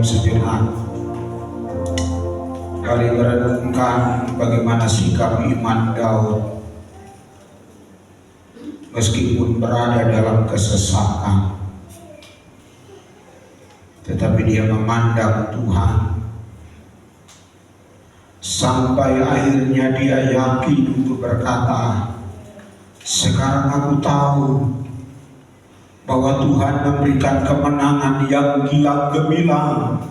sejenak kali merenungkan bagaimana sikap iman Daud meskipun berada dalam kesesatan, tetapi dia memandang Tuhan sampai akhirnya dia yakin untuk berkata, sekarang aku tahu bahwa Tuhan memberikan kemenangan yang gilang gemilang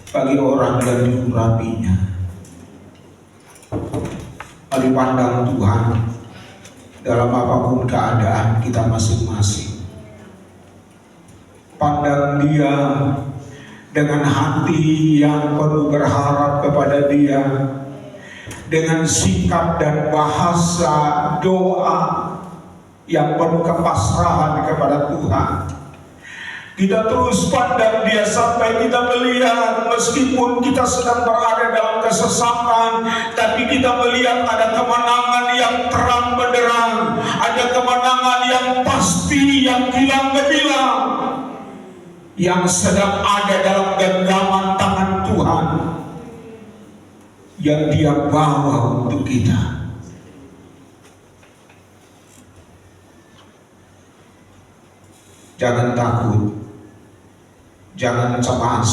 bagi orang yang diurapinya. Mari pandang Tuhan dalam apapun keadaan kita masing-masing. Pandang Dia dengan hati yang penuh berharap kepada Dia, dengan sikap dan bahasa doa yang penuh kepasrahan kepada Tuhan. Kita terus pandang Dia sampai kita melihat meskipun kita sedang berada dalam kesesatan, tapi kita melihat ada kemenangan yang terang benderang, ada kemenangan yang pasti, yang gilang gemilang, yang sedang ada dalam genggaman tangan Tuhan yang Dia bawa untuk kita. Jangan takut, jangan cemas,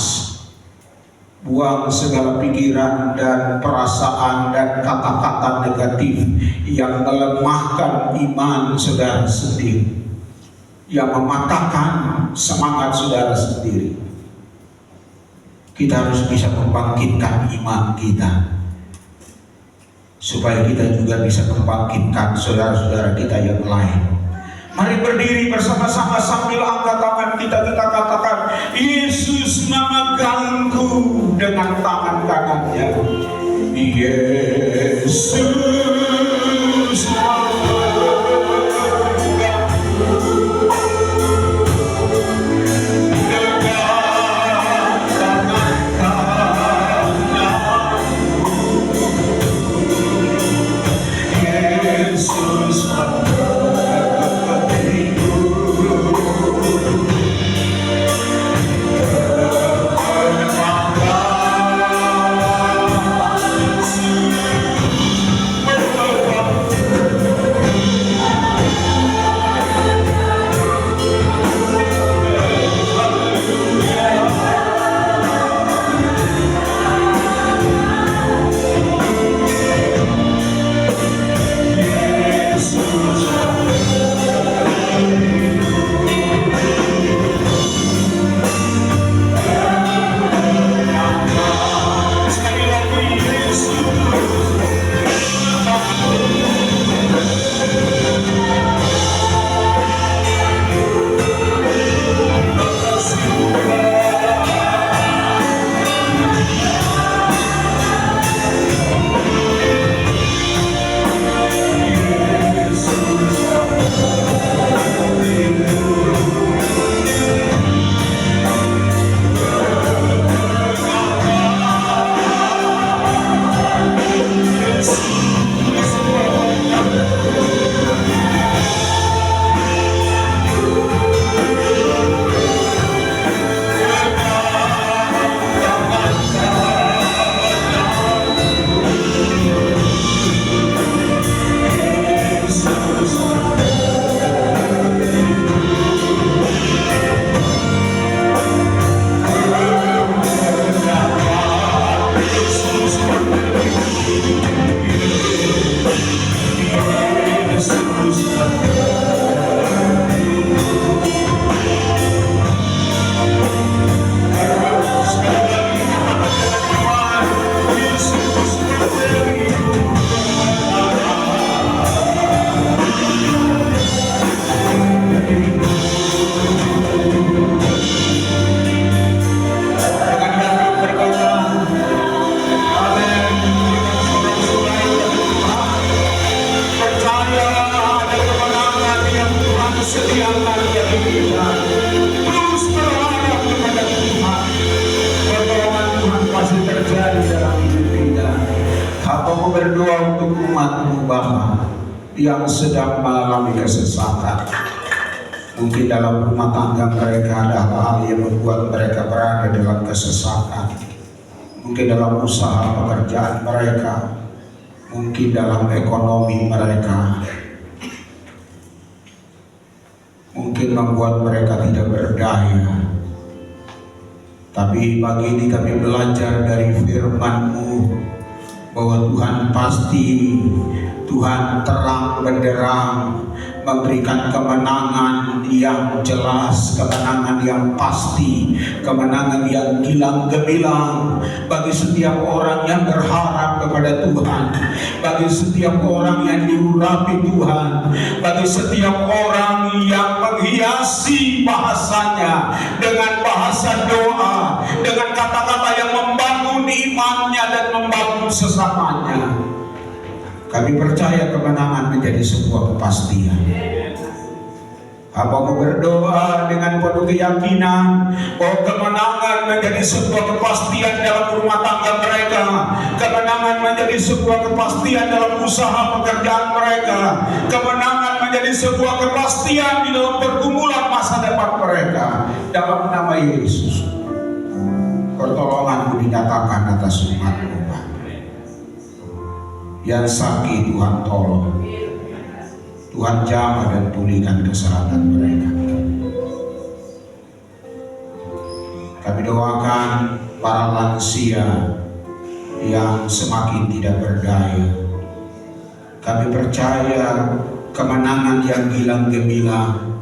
buang segala pikiran dan perasaan dan kata-kata negatif yang melemahkan iman saudara sendiri, yang mematahkan semangat saudara sendiri. Kita harus bisa membangkitkan iman kita, supaya kita juga bisa membangkitkan saudara-saudara kita yang lain. Mari berdiri bersama-sama sambil angkat tangan kita katakan, Yesus memegangku dengan tangan kanannya. Yesus yang sedang mengalami kesesatan. Mungkin dalam rumah tangga mereka ada hal-hal yang membuat mereka berada dalam kesesatan. Mungkin dalam usaha pekerjaan mereka, mungkin dalam ekonomi mereka, mungkin membuat mereka tidak berdaya. Tapi pagi ini kami belajar dari firman-Mu bahwa Tuhan pasti, Tuhan terang benderang memberikan kemenangan yang jelas, kemenangan yang pasti, kemenangan yang gilang gemilang bagi setiap orang yang berharap kepada Tuhan, bagi setiap orang yang diurapi Tuhan, bagi setiap orang yang menghiasi bahasanya dengan bahasa doa, dengan kata-kata yang membangun imannya dan membangun sesamanya. Kami percaya kemenangan menjadi sebuah kepastian. Hamba berdoa dengan penuh keyakinan bahwa kemenangan menjadi sebuah kepastian dalam rumah tangga mereka, kemenangan menjadi sebuah kepastian dalam usaha pekerjaan mereka, kemenangan menjadi sebuah kepastian di dalam pergumulan masa depan mereka. Dalam nama Yesus, pertolongan-Mu dinyatakan atas umat-Mu. Yang sakit Tuhan tolong, Tuhan jamah dan pulihkan kesehatan mereka. Kami doakan para lansia yang semakin tidak berdaya. Kami percaya kemenangan yang gilang gemilang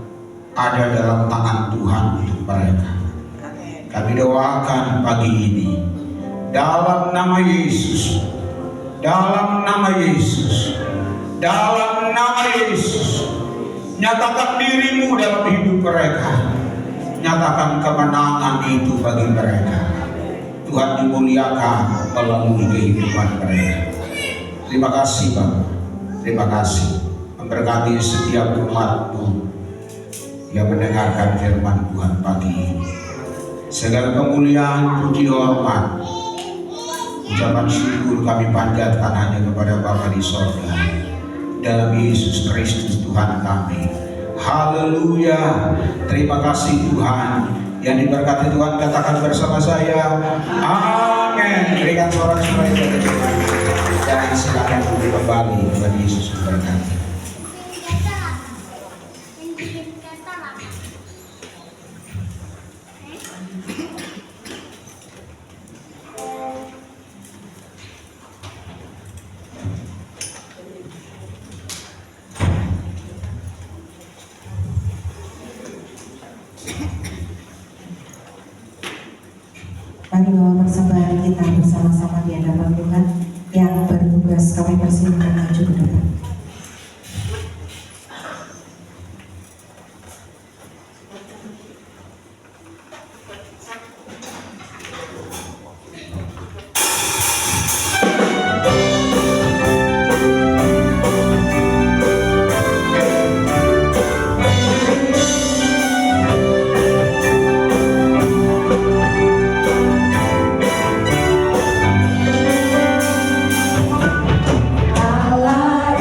ada dalam tangan Tuhan untuk mereka. Kami doakan pagi ini dalam nama Yesus, dalam nama Yesus, dalam nama Yesus, nyatakan diri-Mu dalam hidup mereka, nyatakan kemenangan itu bagi mereka. Tuhan dimuliakan melalui kehidupan mereka. Terima kasih Bapak, terima kasih memberkati setiap umat-Mu yang mendengarkan firman Tuhan pagi ini. Segala kemuliaan, puji, hormat, ucapan syukur kami panjatkan hanya kepada Bapa di sorga, dalam Yesus Kristus Tuhan kami. Haleluya. Terima kasih Tuhan. Yang diberkati Tuhan katakan bersama saya, amin. Berikan sorak-sorai kepada Tuhan. Dan silakan duduk kembali. Tuhan Yesus memberkati. Mari bawa persembahan kita bersama-sama di hadapan Tuhan. Yang bertugas kami persilakan maju ke depan. Allah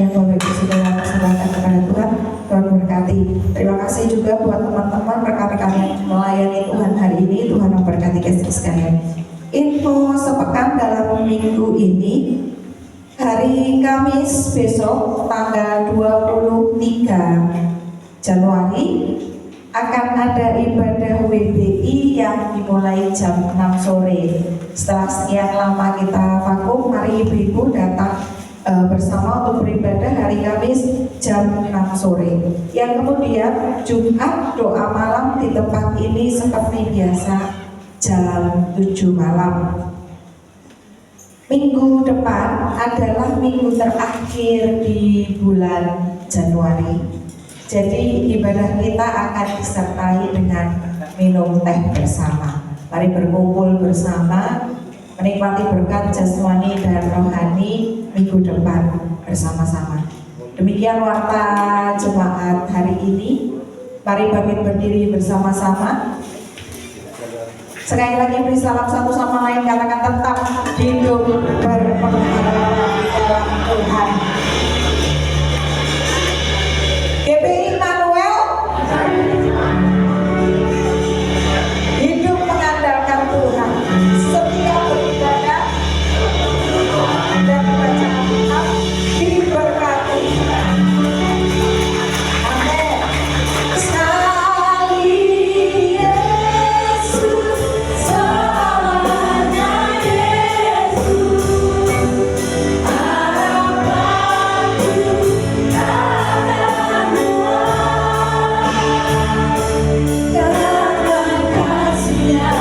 yang Bapak Ibu Saudara persembahkan kepada Tuhan, Tuhan berkati. Terima kasih juga buat teman-teman rekan-rekan yang melayani Tuhan hari ini. Tuhan memberkati kita sekalian. Info sepekan dalam minggu ini, hari Kamis besok tanggal 23 Januari akan ada ibadah WBI yang dimulai jam 6 sore. Setelah sekian lama kita vakum, mari ibu-ibu datang bersama untuk beribadah hari Kamis jam 6 sore. Yang kemudian Jumat doa malam di tempat ini seperti biasa jam 7 malam. Minggu depan adalah minggu terakhir di bulan Januari. Jadi ibadah kita akan disertai dengan minum teh bersama. Mari berkumpul bersama, menikmati berkat jasmani dan rohani minggu depan bersama-sama. Demikian warta jemaat hari ini. Mari bangkit berdiri bersama-sama. Sekali lagi beri salam satu sama lain, katakan tetap hidup berpengalaman dalam Tuhan. GPI Manuel, hidup mengandalkan Tuhan, setiap beribadah dan membaca Alkitab diberkati. Amin. Sekali Yesus, selamanya Yesus, harapanku takkan luar, karena kasih-Nya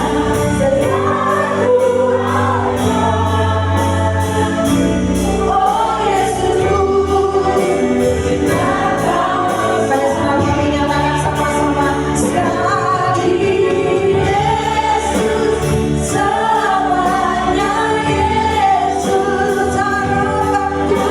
selalu ada. Oh Yesusku, pada saat kami nyatakan sama-sama, sekali Yesus, selamanya Yesus, harapanku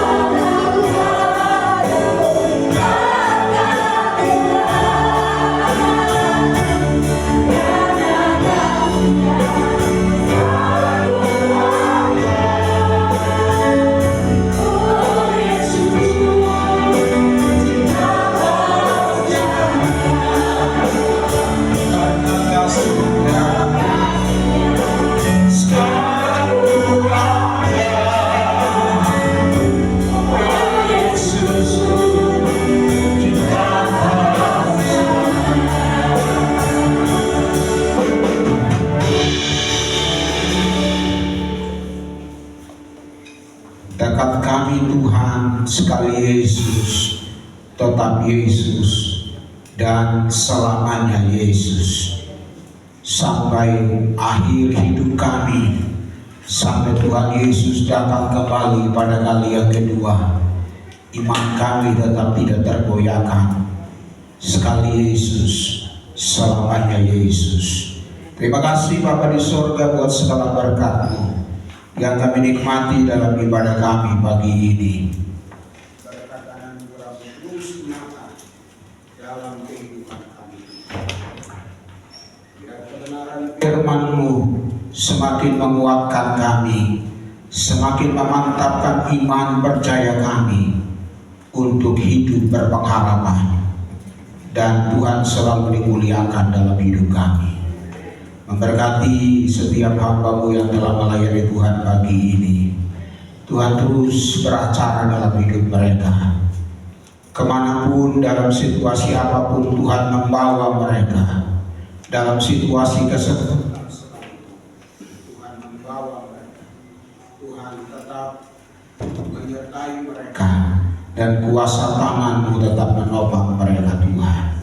dekat kami Tuhan sekali Yesus, tetap Yesus, dan selamanya Yesus, sampai akhir hidup kami, sampai Tuhan Yesus datang kembali pada kali yang kedua. Iman kami tetap tidak tergoyahkan. Sekali Yesus, selamanya Yesus. Terima kasih Bapa di surga buat segala berkat-Mu yang kami nikmati dalam ibadah kami pagi ini. Berkat dan anugerah terus nyata dalam kehidupan kami. Biar kebenaran firman-Mu semakin menguatkan kami, semakin memantapkan iman percaya kami untuk hidup berpengharapan, dan Tuhan selalu dimuliakan dalam hidup kami. Memberkati setiap hamba-Mu yang telah melayani Tuhan pagi ini. Tuhan terus beracara dalam hidup mereka. Kemanapun, dalam situasi apapun Tuhan membawa mereka. Dalam situasi kesulitan sekalipun Tuhan membawa mereka. Tuhan tetap menyertai mereka, dan kuasa tangan-Mu tetap menopang mereka Tuhan.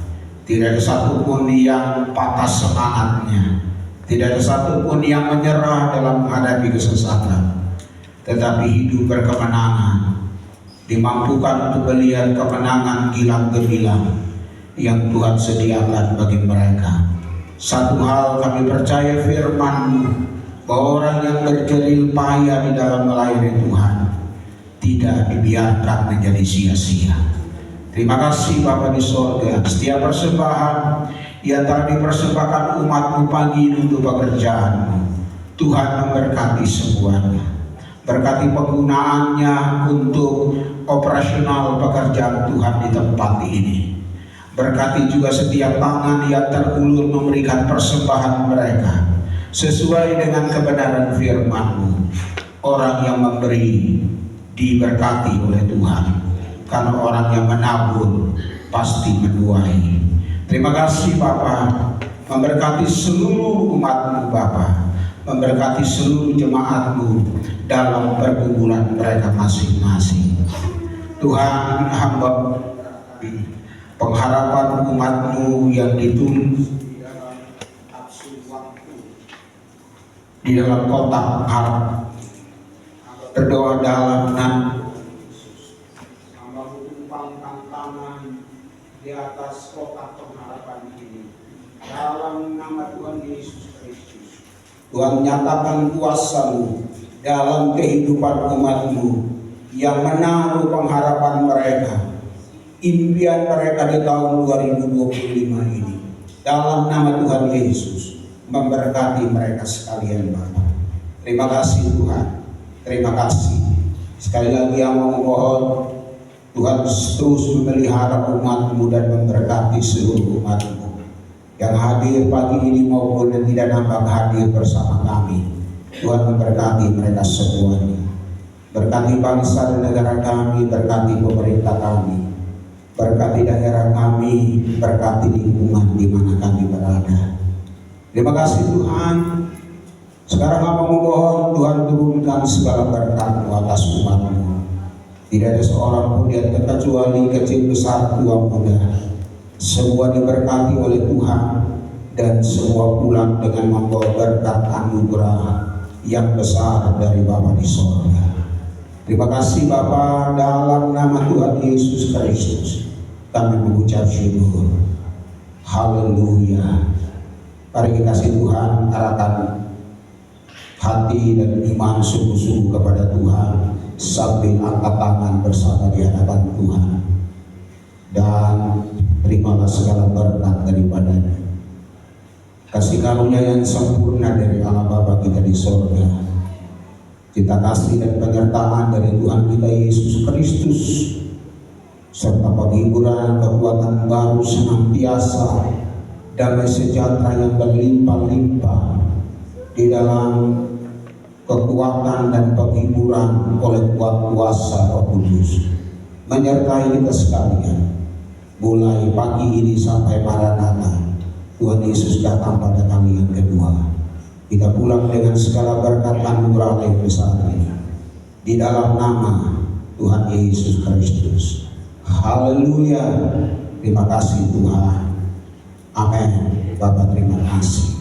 Tidak ada satupun yang patah semangatnya, tidak ada satupun yang menyerah dalam menghadapi kesesatan, tetapi hidup berkemenangan, dimampukan untuk melihat kemenangan gilang gemilang yang Tuhan sediakan bagi mereka. Satu hal kami percaya firman-Mu, bahwa orang yang berjerih payah di dalam melayani Tuhan tidak dibiarkan menjadi sia-sia. Terima kasih Bapa di sorga. Setiap persembahan yang telah dipersembahkan umat-Mu pagi ini untuk pekerjaan-Mu, Tuhan memberkati semuanya. Berkati penggunaannya untuk operasional pekerjaan Tuhan di tempat ini. Berkati juga setiap tangan yang terulur memberikan persembahan mereka sesuai dengan kebenaran firman-Mu. Orang yang memberi diberkati oleh Tuhan, karena orang yang menabur pasti menuai. Terima kasih Bapa, memberkati seluruh umat-Mu Bapa, memberkati seluruh jemaat-Mu dalam pergumulan mereka masing-masing. Tuhan, hamba pengharapan umat-Mu yang ditulis di dalam kotak harap, berdoa dalam nama hamba tumpangkan tangan di atas kotak pengharapan ini dalam nama Tuhan Yesus Kristus. Tuhan, nyatakan kuasa-Mu dalam kehidupan umat-Mu yang menaruh pengharapan mereka, impian mereka di tahun 2025 ini. Dalam nama Tuhan Yesus, memberkati mereka sekalian Bapa. Terima kasih Tuhan, terima kasih. Sekali lagi yang memohon Tuhan terus memelihara umat-Mu dan memberkati seluruh umat-Mu yang hadir pagi ini maupun yang tidak nampak hadir bersama kami. Tuhan memberkati mereka semuanya. Berkati bangsa dan negara kami, berkati pemerintah kami, berkati daerah kami, berkati lingkungan di mana kami berada. Terima kasih Tuhan. Sekarang hamba memohon Tuhan turunkan segala berkat-Mu atas umat-Mu. Tidak ada seorang pun di antara kecuali kecil besar tua muda, semua diberkati oleh Tuhan dan semua pulang dengan membawa berkat anugerah yang besar dari Bapa di sorga. Terima kasih Bapa, dalam nama Tuhan Yesus Kristus kami mengucap syukur. Haleluya. Mari kita kasih Tuhan, arahkan hati dan iman sungguh-sungguh kepada Tuhan sambil angkat tangan bersama di hadapan Tuhan, dan terimalah segala berkat daripadanya. Kasih karunia yang sempurna dari Allah Bapa kita di sorga, cinta kasih dan penyertaan dari Tuhan kita Yesus Kristus, serta penghiburan kekuatan baru senantiasa, damai sejahtera yang berlimpah-limpah di dalam kekuatan dan penghiburan oleh kuasa Roh Kudus menyertai kita sekalian, mulai pagi ini sampai Maranatha. Tuhan Yesus datang pada kami yang kedua. Kita pulang dengan segala berkat anugerah yang besar ini di dalam nama Tuhan Yesus Kristus. Haleluya. Terima kasih Tuhan. Amin. Bapak terima kasih.